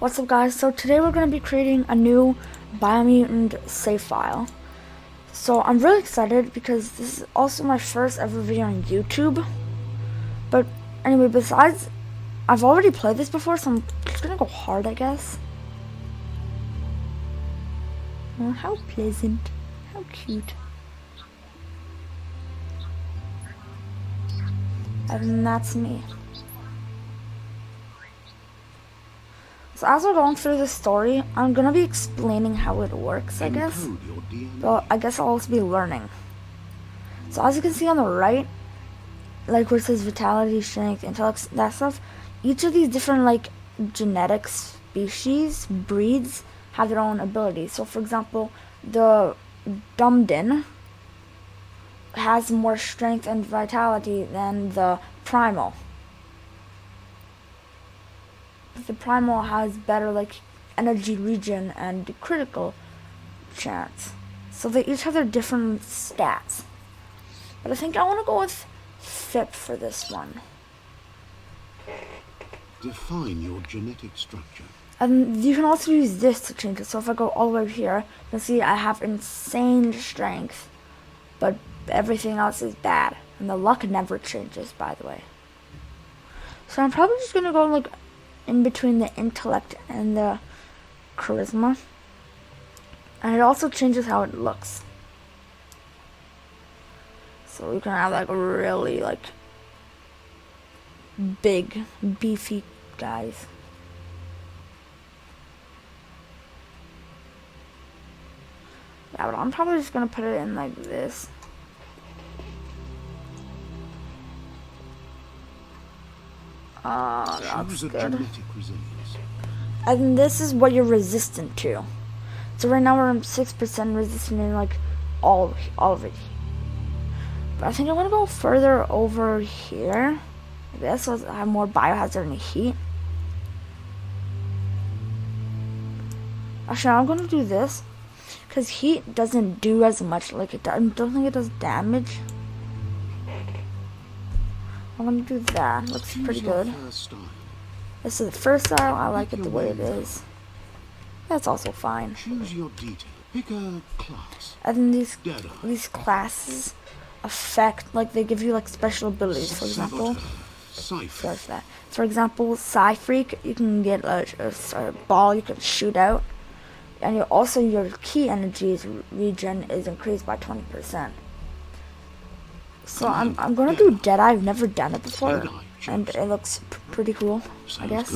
What's up guys, so today we're going to be creating a new Biomutant save file. So I'm really excited because this is also my first ever video on YouTube. But anyway, besides, I've already played this before, so I'm just going to go hard, I guess. Oh, how pleasant, how cute. And that's me. So as we're going through the story, I'm gonna be explaining how it works, I guess. But I guess I'll also be learning. So as you can see on the right, like where it says vitality, strength, intellect, that stuff, each of these different like genetic species, breeds, have their own abilities. So for example, the Dumdin has more strength and vitality than the Primal. The Primal has better like energy regen and critical chance. So they each have their different stats. But I think I want to go with FIP for this one. Define your genetic structure. And you can also use this to change it. So if I go all the way over here, you can see I have insane strength, but everything else is bad. And the luck never changes, by the way. So I'm probably just going to go like in between the intellect and the charisma. And it also changes how it looks. So we can have like really like big, beefy guys. Yeah, but I'm probably just gonna put it in like this. That's good. And this is what you're resistant to. So right now we're 6% resistant in like all of it. But I think I want to go further over here. Like this, so I have more biohazard and heat. Actually, I'm gonna do this because heat doesn't do as much. Like I don't think it does damage. I'm gonna do that. Looks pretty good. This is the first style. I like it the way it is. That's also fine. Choose your detail. Pick a class. And these classes affect, like they give you like special abilities. For example, for example, Psy Freak, you can get a ball you can shoot out, and also your key energies regen is increased by 20%. So I'm gonna do Deadeye. I've never done it before, and it looks pretty cool, I guess.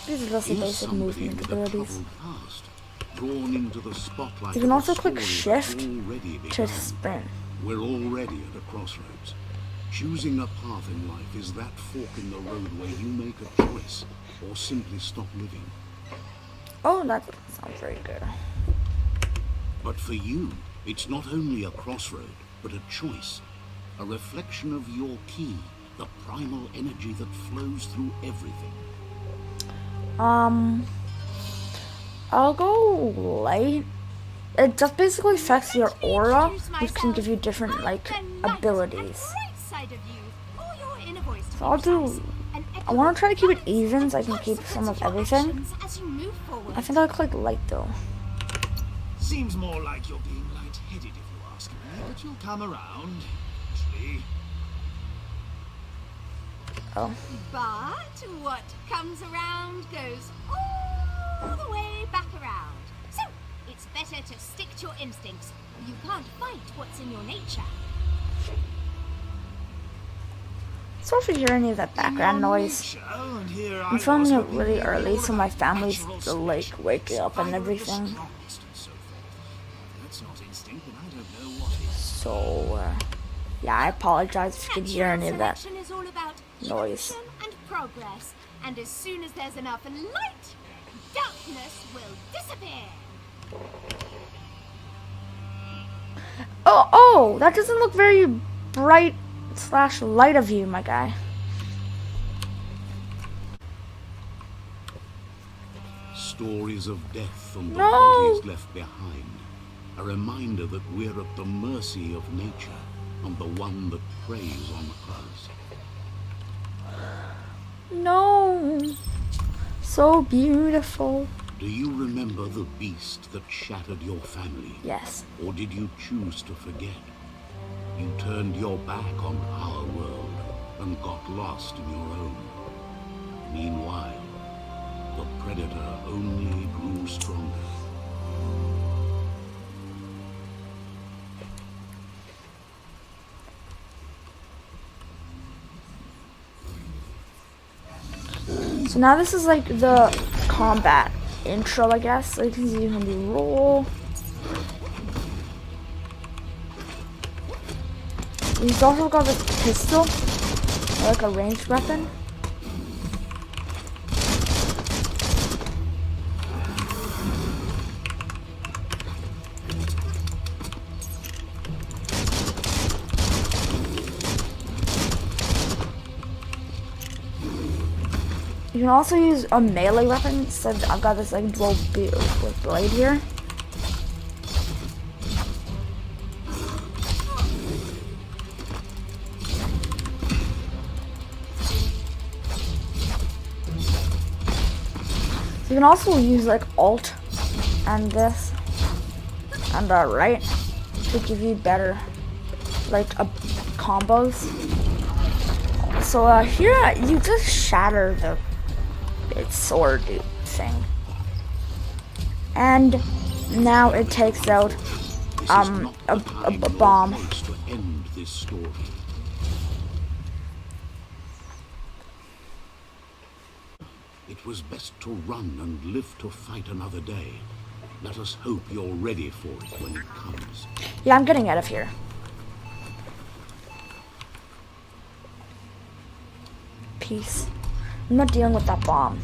These are just the basic movement abilities. You can also click Shift to sprint. We're already at a crossroads. Choosing a path in life is that fork in the road where you make a choice or simply stop living. Oh, that doesn't sound very good. But for you, it's not only a crossroad, but a choice. A reflection of your key, the primal energy that flows through everything. I'll go light. It just basically affects your aura, which can give you different like abilities. So I want to try to keep it even so I can keep some of everything. I think I'll click light though. Seems more like you're being light-headed if you ask me, but you'll come around, eventually. Oh. But what comes around goes all the way back around. So, it's better to stick to your instincts. You can't fight what's in your nature. So if you hear any of that background noise, I'm filming it really early, so my family's like waking up and everything. So, yeah, I apologize if you can hear any of that noise. And progress, and as soon as there's enough light, darkness will disappear. Oh, that doesn't look very bright / light of you, my guy. Stories of death and the bodies left behind. A reminder that we're at the mercy of nature and the one that preys on us. No. So beautiful. Do you remember the beast that shattered your family? Yes. Or did you choose to forget? You turned your back on our world and got lost in your own. Meanwhile, the predator only grew stronger. So now this is like the combat intro, I guess. So you can see you can do roll. He's also got this pistol, or like a ranged weapon. You can also use a melee weapon, so I've got this like dual blade here. So you can also use like alt and this and right to give you better like combos. So here you just shatter the sword thing, and now it takes out a bomb. To end this story. It was best to run and live to fight another day. Let us hope you're ready for it when it comes. Yeah, I'm getting out of here. Peace. I'm not dealing with that bomb.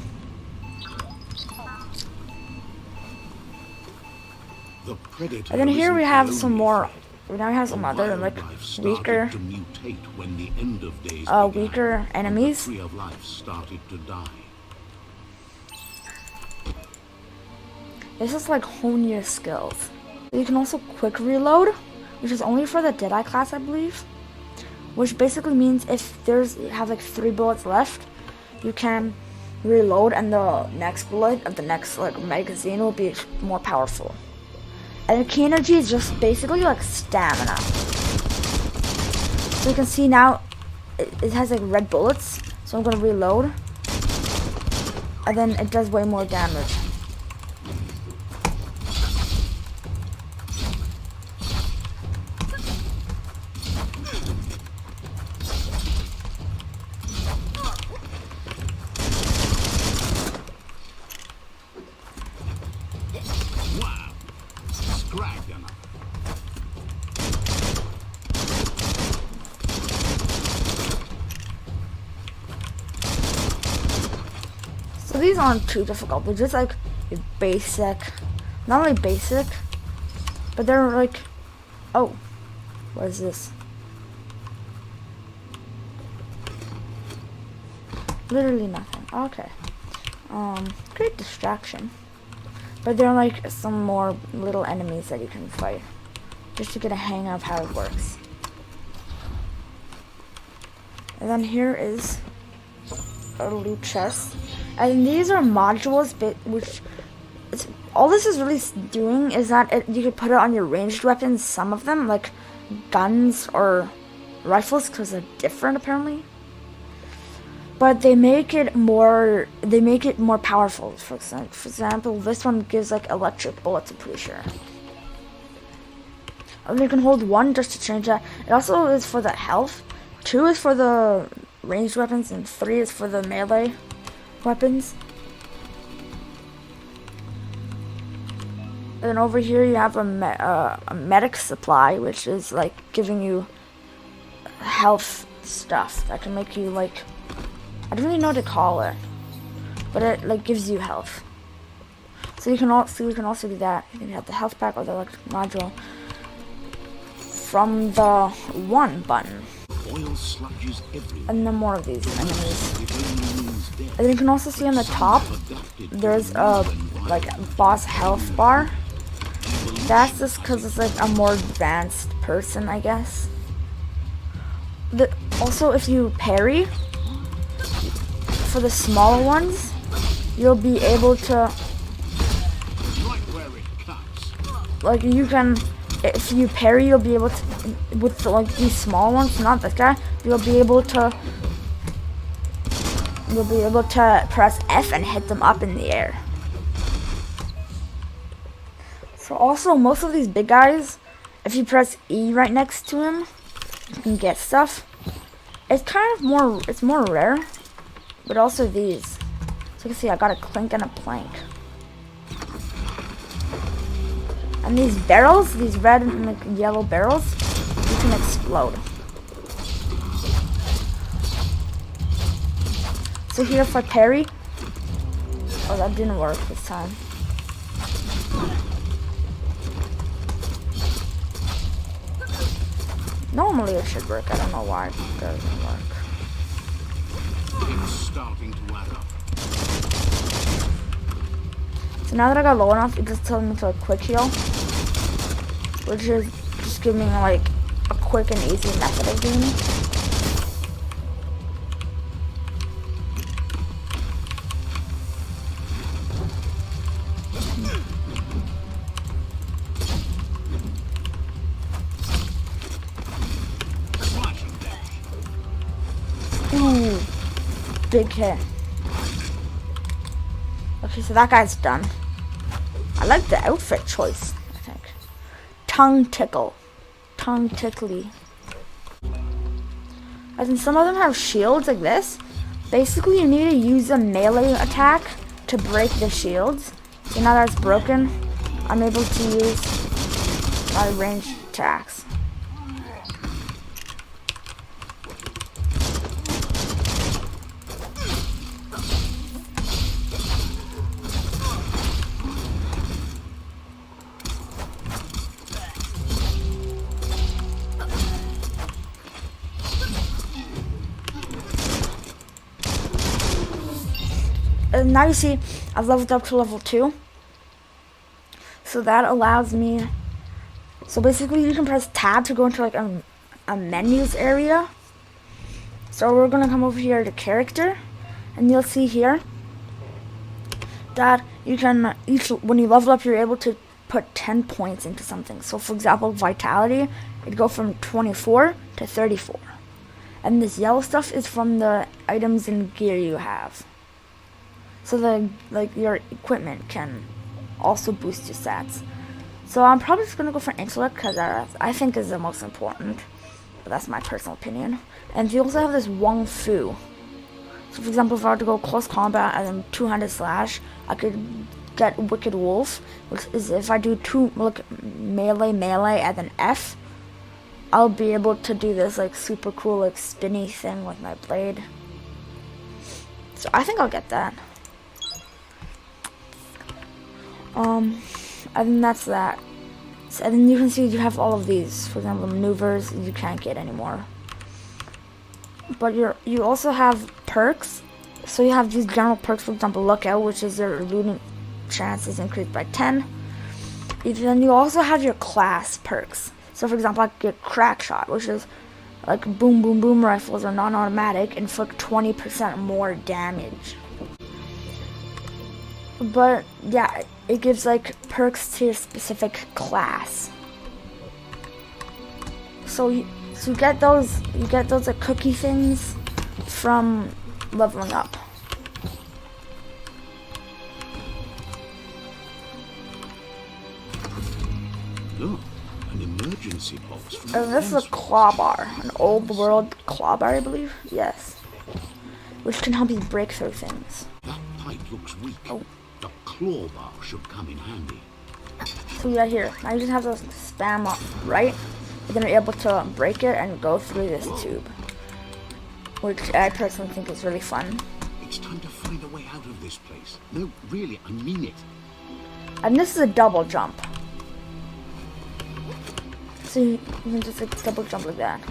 The predator. And then here we have isn't some the more. only Now we have some threat. other like Wildlife started weaker, to mutate when the end of days began, weaker and enemies. the tree of life started to die. This is like hone your skills. You can also quick reload, which is only for the Deadeye class, I believe. Which basically means if you have like 3 bullets left, you can reload, and the next bullet of the next like magazine will be more powerful. And the key energy is just basically like stamina. So you can see now it has like red bullets. So I'm gonna reload, and then it does way more damage. Wow! Scragged enough. So these aren't too difficult. They're just like basic, not only basic, but they're like, oh, what is this? Literally nothing. Okay. Great distraction. But there are like some more little enemies that you can fight, just to get a hang of how it works. And then here is a loot chest, and these are modules, which all this is really doing is that you could put it on your ranged weapons. Some of them, like guns or rifles, because they're different apparently. But they make it more powerful. For example, this one gives like electric bullets, I'm pretty sure. And you can hold 1 just to change that. It also is for the health. 2 is for the ranged weapons, and 3 is for the melee weapons. And then over here you have a medic supply, which is like giving you health stuff that can make you like, I don't really know what to call it, but it like gives you health. So you can also do that. You can have the health pack or the electric module from the 1 button. Oil sludges everywhere. And then more of these enemies. It only means death. And then you can also see on the top, there's a like boss health bar. That's just because it's like a more advanced person, I guess. Also, if you parry for the smaller ones, you'll be able to, Right where it cuts. like, you can, if you parry, you'll be able to, with like these small ones, not this guy, you'll be able to press F and hit them up in the air. So also, most of these big guys, if you press E right next to him, you can get stuff. It's kind of more, it's more rare, but also these. So you can see I got a clink and a plank. And these barrels, these red and like yellow barrels, you can explode. So here if I parry, oh that didn't work this time. Normally it should work, I don't know why it doesn't work. It's starting to add up. So now that I got low enough, it just tells me to a quick heal, which is just giving me like a quick and easy method of doing it. Ooh, big hit. Okay, so that guy's done. I like the outfit choice, I think. Tongue tickle. Tongue tickly. As in some of them have shields like this. Basically, you need to use a melee attack to break the shields. So now that it's broken, I'm able to use my ranged attacks. And now you see I've leveled up to level 2. So that allows me, so basically you can press tab to go into like a menus area. So we're gonna come over here to character, and you'll see here that you can when you level up, you're able to put 10 points into something. So for example, vitality, it'd go from 24 to 34. And this yellow stuff is from the items and gear you have. So your equipment can also boost your stats. So I'm probably just gonna go for intellect because I think is the most important. But that's my personal opinion. And you also have this Wong Fu. So for example, if I were to go close combat and then two-handed slash, I could get Wicked Wolf, which is if I do melee and then F, I'll be able to do this like super cool like spinny thing with my blade. So I think I'll get that. And then that's that. So, and then you can see you have all of these. For example, maneuvers you can't get anymore. But you also have perks. So you have these general perks, for example, lookout, which is your looting chances increased by 10. Then you also have your class perks. So for example, I could get crack shot, which is like boom boom boom rifles are non-automatic, inflict 20% more damage. But yeah, it gives like perks to your specific class. So you get those like cookie things from leveling up. Look, an emergency box from And this is a claw bar, an old world claw bar, I believe. Yes, which can help you break through things. That pipe looks weak. Oh. The claw bar should come in handy. So yeah, here, now you just have to spam up right, and then you're able to break it and go through this tube, which I personally think is really fun. It's time to find a way out of this place. No, really, I mean it. And this is a double jump. So you can just like double jump like that.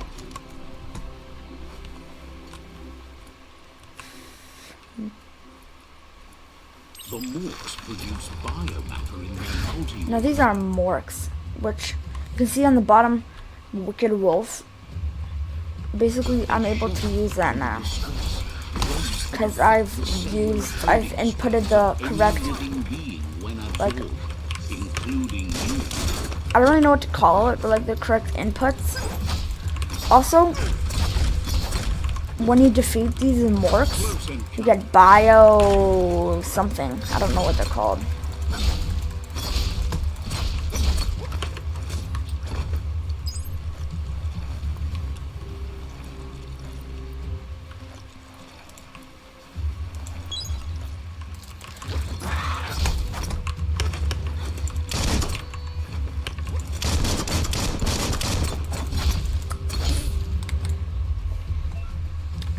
The morks produce biomatter in their multi. Now these are morks, which you can see on the bottom, Wicked Wolf. Basically, I'm able to use that now. Once because I've inputted the correct, Living being when like, absorbed, including you. I don't really know what to call it, but like the correct inputs. Also, when you defeat these morphs, you get bio something. I don't know what they're called.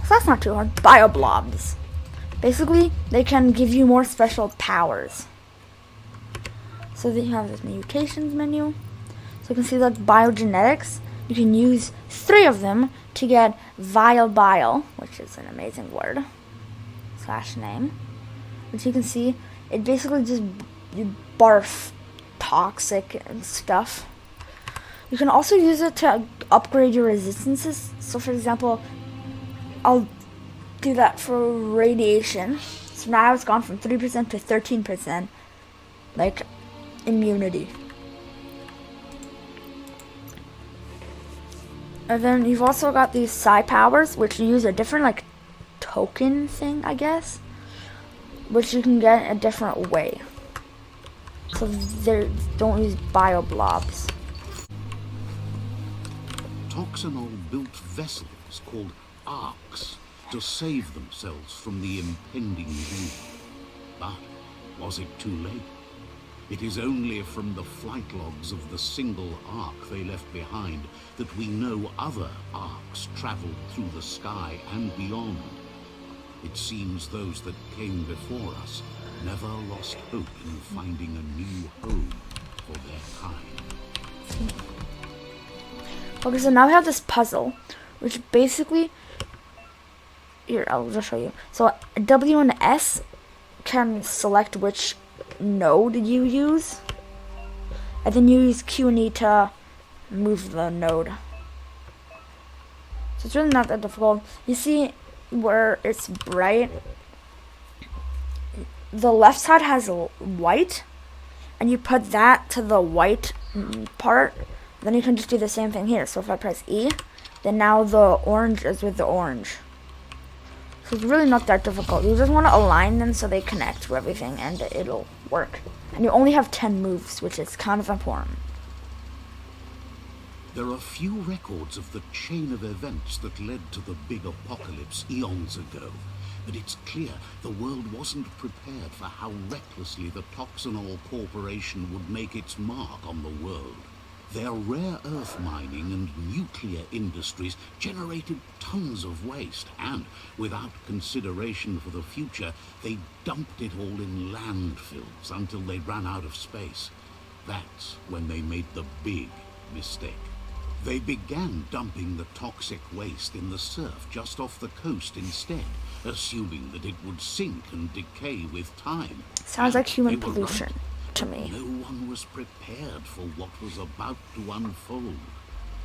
So that's not too hard. Bioblobs. Basically, they can give you more special powers. So then you have this mutations menu. So you can see like biogenetics. You can use 3 of them to get bile, which is an amazing word, /name. Which you can see, it basically just you barf toxic and stuff. You can also use it to upgrade your resistances. So for example, I'll do that for radiation. So now it's gone from 3% to 13%, like immunity. And then you've also got these psi powers, which use a different like token thing, I guess, which you can get a different way. So they don't use bioblobs. Toxanol built vessels called arcs to save themselves from the impending doom. But was it too late? It is only from the flight logs of the single arc they left behind that we know other arcs traveled through the sky and beyond. It seems those that came before us never lost hope in finding a new home for their kind. Okay, so now we have this puzzle, which basically, here, I'll just show you. So W and S can select which node you use, and then you use Q and E to move the node. So it's really not that difficult. You see where it's bright, the left side has white, and you put that to the white part. Then you can just do the same thing here. So if I press E, then now the orange is with the orange. So it's really not that difficult. You just want to align them so they connect to everything and it'll work. And you only have 10 moves, which is kind of important. There are few records of the chain of events that led to the big apocalypse eons ago, but it's clear the world wasn't prepared for how recklessly the Toxanol Corporation would make its mark on the world. Their rare earth mining and nuclear industries generated tons of waste, and without consideration for the future, they dumped it all in landfills until they ran out of space. That's when they made the big mistake. They began dumping the toxic waste in the surf just off the coast instead, assuming that it would sink and decay with time. Sounds like human They were pollution right. to me. No one was prepared for what was about to unfold.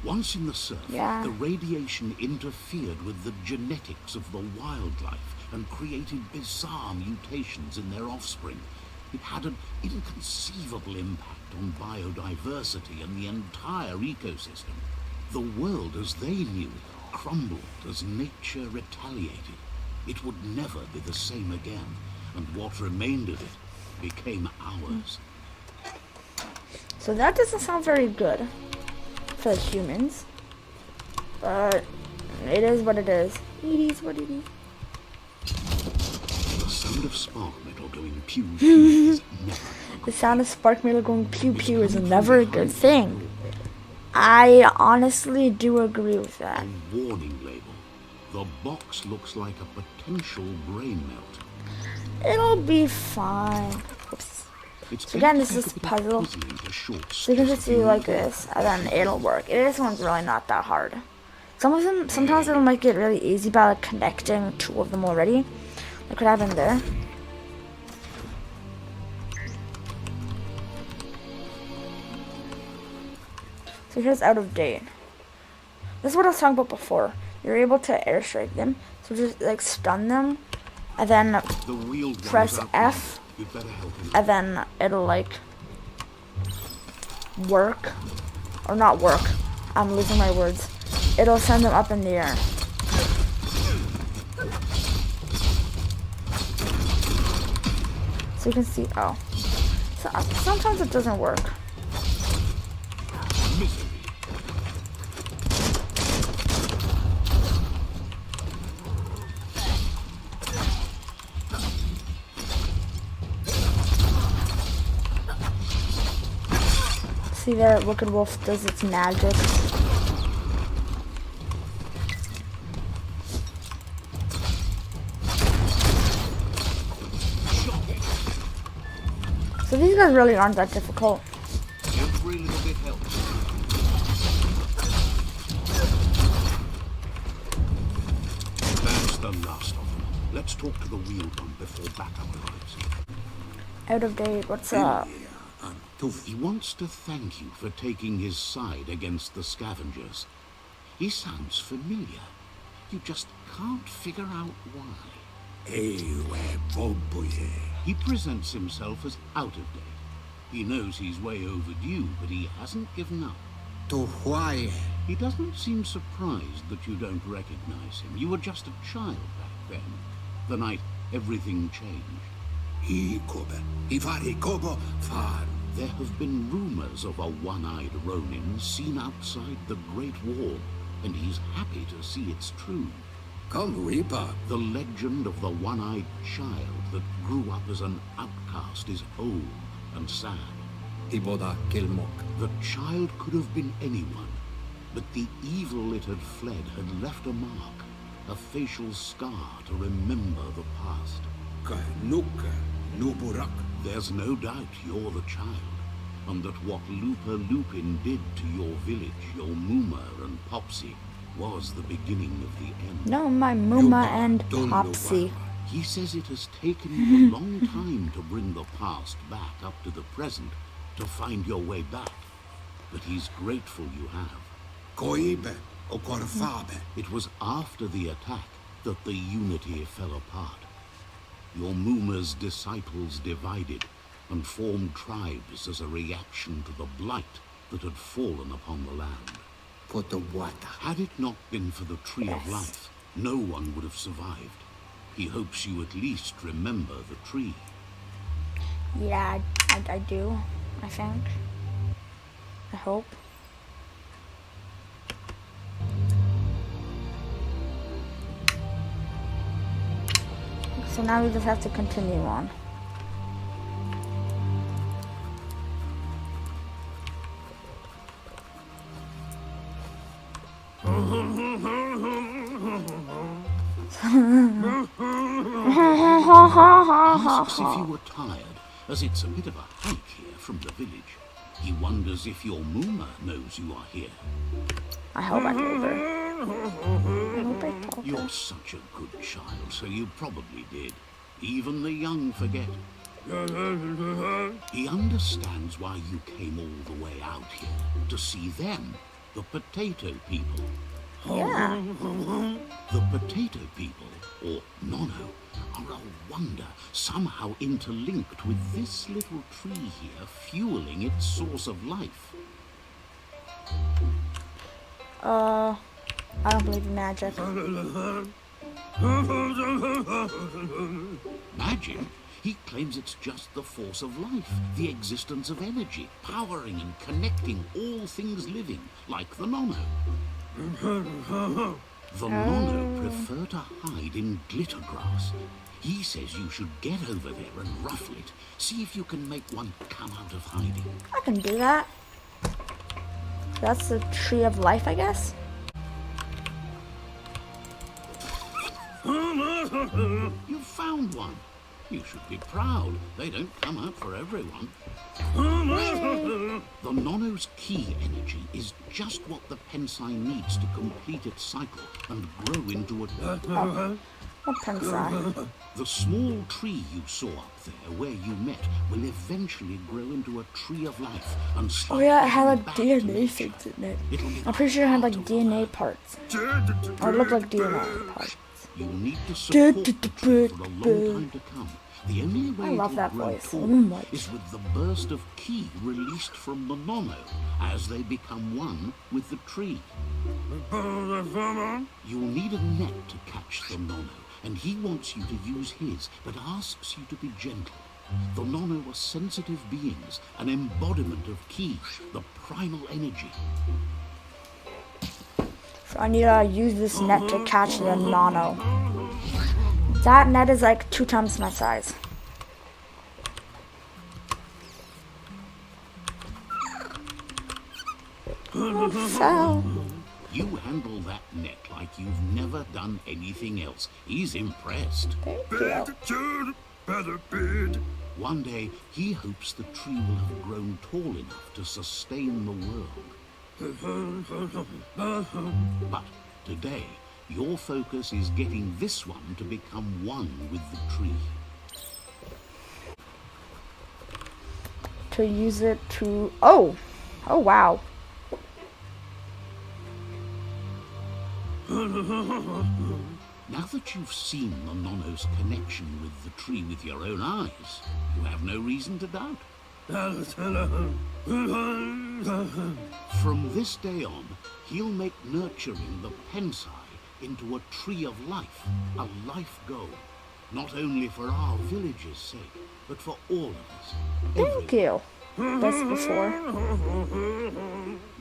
Once in the surf, the radiation interfered with the genetics of the wildlife and created bizarre mutations in their offspring. It had an inconceivable impact on biodiversity and the entire ecosystem. The world as they knew it crumbled as nature retaliated. It would never be the same again, and what remained of it became ours. So that doesn't sound very good for the humans, but it is what it is. It is what it is. The sound of spark metal going pew pew is never. The sound of spark metal going pew pew is never a good thing. I honestly do agree with that. A warning label. The box looks like a potential brain melt. It'll be fine. Oops. So again, this is a puzzle. So you can just do like this, and then it'll work. This one's really not that hard. Some of them, sometimes it'll make it really easy by like connecting 2 of them already. Like what happened there. So here's out of date. This is what I was talking about before. You're able to airstrike them, so just like stun them, and then The wheeled one press is out F, there. You'd better help him. and then it'll like work, or not work. I'm losing my words. It'll send them up in the air. So you can see. Oh, so sometimes it doesn't work. Misery. See there, Wicked Wolf does its magic. So these guys really aren't that difficult. Every little bit helps. That's the last of them. Let's talk to the wheeled one before backup arrives. Out of date, what's up? He wants to thank you for taking his side against the scavengers. He sounds familiar. You just can't figure out why. He presents himself as out of date. He knows he's way overdue, but he hasn't given up. He doesn't seem surprised that you don't recognize him. You were just a child back then, the night everything changed. There have been rumors of a one-eyed Ronin seen outside the Great Wall, and he's happy to see it's true. The legend of the one-eyed child that grew up as an outcast is old and sad. The child could have been anyone, but the evil it had fled had left a mark, a facial scar to remember the past. There's no doubt you're the child, and that what Lupa Lupin did to your village, your Muma and Popsy, was the beginning of the end. No, my Muma and Popsy. He says it has taken you a long time to bring the past back up to the present, to find your way back, but he's grateful you have. It was after the attack that the unity fell apart. Your Muma's disciples divided and formed tribes as a reaction to the blight that had fallen upon the land. Had it not been for the Tree of Life, no one would have survived. He hopes you at least remember the tree. Yeah, I do, I think. I hope. So now we just have to continue on. Asks if you were tired, as it's a bit of a hike here from the village. He wonders if your Muma knows you are here. I hope I told her. I hope I told her. You're such a good child, so you probably did. Even the young forget. He understands why you came all the way out here, to see them, the potato people. Yeah. The potato people, or Nono, are a wonder, somehow interlinked with this little tree here, fueling its source of life. I don't believe in magic. Magic? He claims it's just the force of life, the existence of energy, powering and connecting all things living, like the Nono. The Nono prefer to hide in glitter grass. He says you should get over there and ruffle it. See if you can make one come out of hiding. I can do that. That's the Tree of Life, I guess. You found one. You should be proud. They don't come out for everyone. The Nono's key energy is just what the Pensai needs to complete its cycle and grow into a... What Pensai? The small tree you saw up there where you met will eventually grow into a tree of life and start... Oh yeah, it had like back to nature. DNA things in it. It'll be I'm pretty sure it had like hard to DNA find. parts. Or it looked like DNA parts. You'll need to support the tree for a long time to come. The only way I love it'll that grow voice tall so much. is with the burst of ki released from the nono as they become one with the tree. You'll need a net to catch the nono, and he wants you to use his, but asks you to be gentle. The nono are sensitive beings, an embodiment of ki, the primal energy. So I need to use this net to catch the nano. That net is like 2 times my size. So, You handle that net like you've never done anything else. He's impressed. thank you. One day, he hopes the tree will have grown tall enough to sustain the world. But today, your focus is getting this one to become one with the tree. To use it to... Oh! Oh, wow. Now that you've seen the nono's connection with the tree with your own eyes, you have no reason to doubt. From this day on, he'll make nurturing the pensai into a tree of life, a life goal. Not only for our village's sake, but for all of us. Thank you. This before.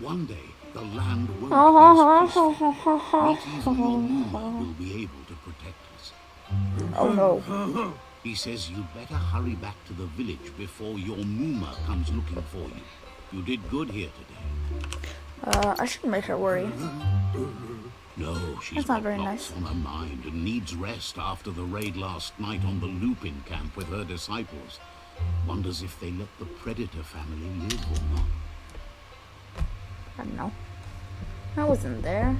One day, the land won't be as peaceful. Not even your Muma will be able to protect us. Oh no. He says you'd better hurry back to the village before your Muma comes looking for you. You did good here today. I shouldn't make her worry. No, she's That's not got very lots nice. on her mind and needs rest after the raid last night on the Lupin camp with her disciples. Wonders if they let the Predator family live or not. I don't know. I wasn't there.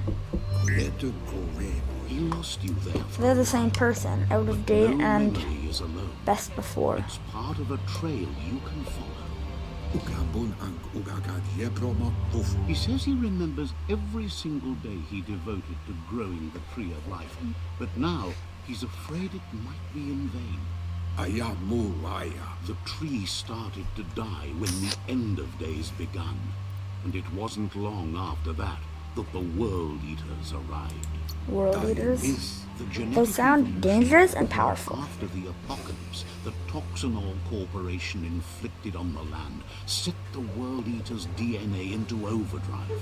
He lost you there. They're the same person. Out of date No and memory is alone. best before. It's part of a trail you can follow. He says he remembers every single day he devoted to growing the tree of life, but now he's afraid it might be in vain. The tree started to die when the end of days begun, and it wasn't long after that that the World Eaters arrived. World leaders. The genetic Those sound evolution dangerous and that powerful. After the apocalypse, the Toxinol Corporation inflicted on the land set the World Eater's DNA into overdrive.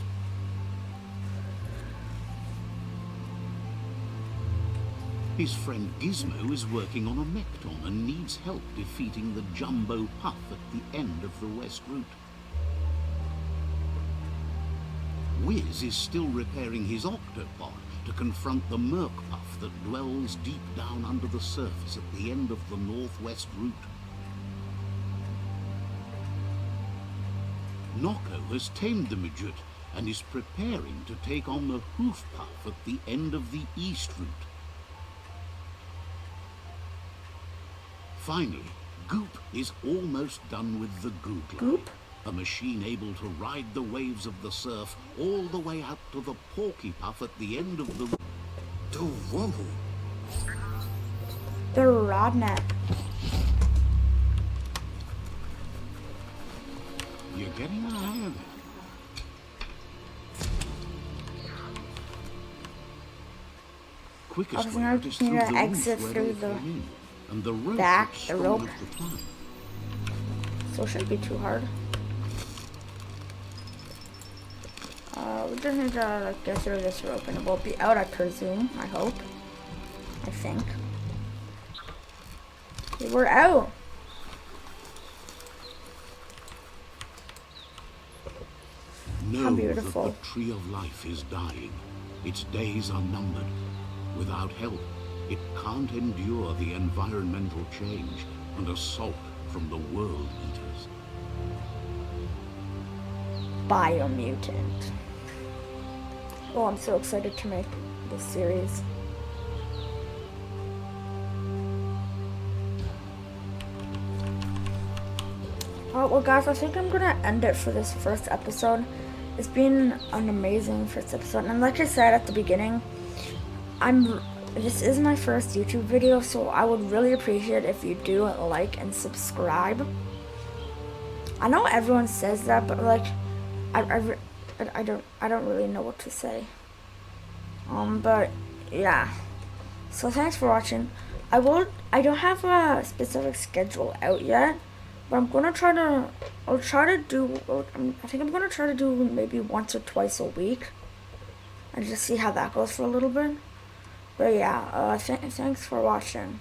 His friend Gizmo is working on a Mecton and needs help defeating the Jumbo Puff at the end of the West Route. Wiz is still repairing his octopod to confront the Merc Puff that dwells deep down under the surface at the end of the Northwest Route. Nocco has tamed the midget and is preparing to take on the Hoof Puff at the end of the East Route. Finally, Goop is almost done with the Googler. Goop? A machine able to ride the waves of the surf all the way out to the Porky Puff at the end of the... The Rodnet. You're getting a hang of it. Quickest I was way gonna out is through need to the exit roof where through they the came in, and the rope back, that's the strong rope. as the climb. So it shouldn't be too hard. We just need to like get through this rope and it won't be out, I presume. I hope. I think. Okay, we're out. Know beautiful. that the tree of life is dying. Its days are numbered. Without help, it can't endure the environmental change and assault from the World Eaters. Biomutant. Oh, I'm so excited to make this series. Well, guys, I think I'm gonna end it for this first episode. It's been an amazing first episode, and like I said at the beginning, I'm this is my first YouTube video, so I would really appreciate if you do like and subscribe. I know everyone says that, but like, I don't really know what to say. But yeah. So thanks for watching. I don't have a specific schedule out yet, but I'm gonna try to. I think I'm gonna try to do maybe once or twice a week, and just see how that goes for a little bit. But yeah, thanks for watching.